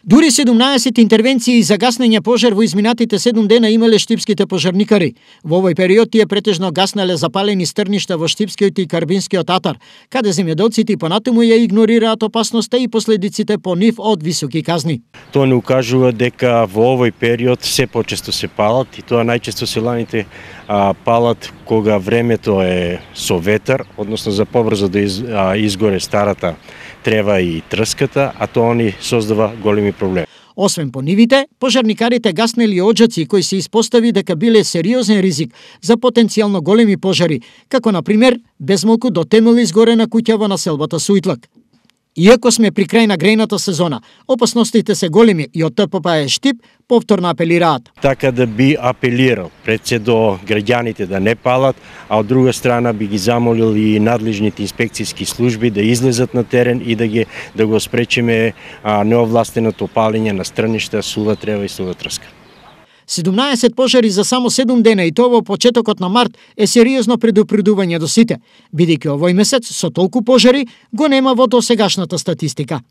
Дури 17 интервенции за гаснење пожар во изминатите 7 дена имале штипските пожарникари. Во овој период тие претежно гаснале запалени стрништа во Штипскиот и Карбинскиот атар, каде земјоделците понатаму ја игнорираат опасноста и последиците по нив од високи казни. Тоа не укажува дека во овој период се почесто се палат и тоа најчесто селаните палат кога времето е со ветар, односно за побрзо да изгоре старата трева и трската, а тоа ни создава големи проблеми. Освен по нивите, пожарникарите гаснели оџаци кои се испостави дека биле сериозен ризик за потенцијално големи пожари, како на пример безмалку дотемнала изгорена куќа во населбата Суитлак. Иако сме при крај на грејната сезона, опасностите се големи и од ТПП Штип повторно апелираат. Така да би апелирал пред се до граѓаните да не палат, а од друга страна би ги замолил и надлежните инспекцијски служби да излезат на терен и да го спречиме неовластеното палење на стрништа, сува трева и сува трска. 17 пожари за само 7 дена и тоа во почетокот на март е сериозно предупредување до сите, бидејќи овој месец со толку пожари го нема во досегашната статистика.